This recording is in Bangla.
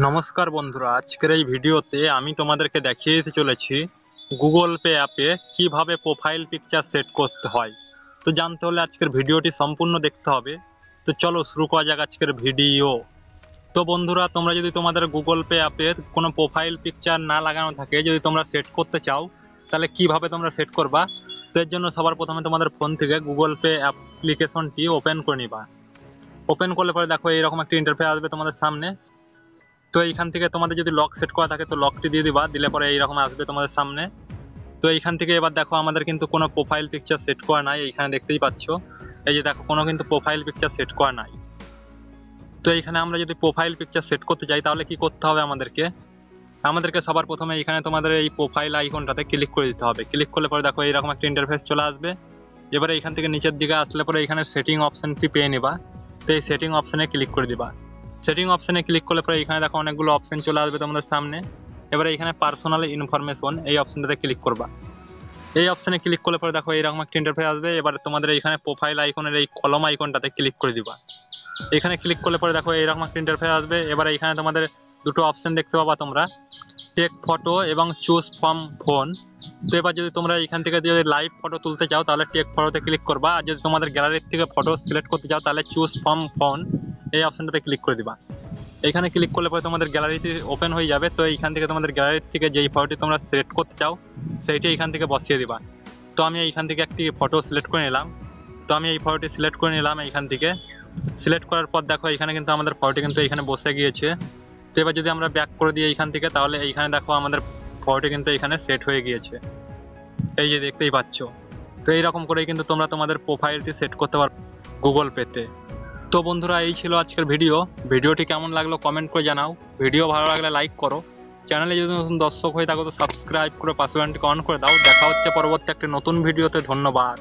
নমস্কার বন্ধুরা, আজকের এই ভিডিওতে আমি তোমাদেরকে দেখিয়ে দিতে চলেছি গুগল পে অ্যাপে কিভাবে প্রোফাইল পিকচার সেট করতে হয়। তো জানতে হলে আজকের ভিডিওটি সম্পূর্ণ দেখতে হবে। তো চলো শুরু করা যাক আজকের ভিডিও। তো বন্ধুরা, তোমরা যদি তোমাদের গুগল পে অ্যাপের কোনো প্রোফাইল পিকচার না লাগানো থাকে, যদি তোমরা সেট করতে চাও, তাহলে কিভাবে তোমরা সেট করবা। তো এর জন্য সবার প্রথমে তোমাদের ফোন থেকে গুগল পে অ্যাপ্লিকেশনটি ওপেন করে নিবা। ওপেন করলে পরে দেখো এইরকম একটা ইন্টারফেস আসবে তোমাদের সামনে। তো এইখান থেকে তোমাদের যদি লক সেট করা থাকে তো লকটি দিয়ে দিবা, দিলে পরে এইরকম আসবে তোমাদের সামনে। তো এইখান থেকে এবার দেখো আমাদের কিন্তু কোনো প্রোফাইল পিকচার সেট করা নাই, এইখানে দেখতেই পাচ্ছ। এই যে দেখো কোনো কিন্তু প্রোফাইল পিকচার সেট করা নাই। তো এইখানে আমরা যদি প্রোফাইল পিকচার সেট করতে চাই তাহলে কি করতে হবে, আমাদেরকে সবার প্রথমে এইখানে তোমাদের এই প্রোফাইল আইকনটাতে ক্লিক করে দিতে হবে। ক্লিক করলে পরে দেখো এইরকম একটা ইন্টারফেস চলে আসবে। এবারে এইখান থেকে নিচের দিকে আসলে পরে এইখানে সেটিং অপশনটি পেয়ে নিবা। তো এই সেটিং অপশনে ক্লিক করে দিবা। সেটিং অপশনে ক্লিক করলে পরে এখানে দেখো অনেকগুলো অপশন চলে আসবে তোমাদের সামনে। এবারে এখানে পার্সোনাল ইনফরমেশন এই অপশনটাতে ক্লিক করবা। এই অপশনে ক্লিক করলে পরে দেখো এইরকম একটা ইন্টারফেস আসবে। এবারে তোমাদের এইখানে প্রোফাইল আইকনের এই কলম আইকনটাতে ক্লিক করে দিবা। এখানে ক্লিক করলে পরে দেখো এইরকম একটা ইন্টারফেস আসবে। এবারে এখানে তোমাদের দুটো অপশন দেখতে পাবা তোমরা, টেক ফটো এবং চুজ ফ্রম ফোন। তো এবার যদি তোমরা এখান থেকে যদি লাইভ ফটো তুলতে চাও তাহলে টেক ফটোতে ক্লিক করবা, আর যদি তোমাদের গ্যালারির থেকে ফটো সিলেক্ট করতে চাও তাহলে চুজ ফ্রম ফোন এই অপশনটাতে ক্লিক করে দিবা। এখানে ক্লিক করলে পরে তোমাদের গ্যালারিতে ওপেন হয়ে যাবে। তো এইখান থেকে তোমাদের গ্যালারির থেকে যেই ফটোটি তোমরা সিলেক্ট করতে চাও সেইটি এইখান থেকে বসিয়ে দিবা। তো আমি এইখান থেকে একটি ফটো সিলেক্ট করে নিলাম। তো আমি এই ফটোটি সিলেক্ট করে নিলাম। এইখান থেকে সিলেক্ট করার পর দেখো এইখানে কিন্তু আমাদের ফটোটি কিন্তু এইখানে বসে গিয়েছে। তো এবার যদি আমরা ব্যাক করে দিই এইখান থেকে, তাহলে এইখানে দেখো আমাদের ফটোটি কিন্তু এইখানে সেট হয়ে গিয়েছে, এই যে দেখতেই পাচ্ছ। তো এইরকম করেই কিন্তু তোমরা তোমাদের প্রোফাইলটি সেট করতে পারো গুগল পেতে। তো বন্ধুরা, এই ছিল আজকের ভিডিওটি কেমন লাগলো কমেন্ট করে জানাও। ভিডিও ভালো লাগলে লাইক করো, চ্যানেলে যদি নতুন দর্শক হয়ে থাকো তো সাবস্ক্রাইব করে পাশে ঘন্টাটি অন করে দাও। দেখা হচ্ছে পরবর্তী একটা নতুন ভিডিওতে। ধন্যবাদ।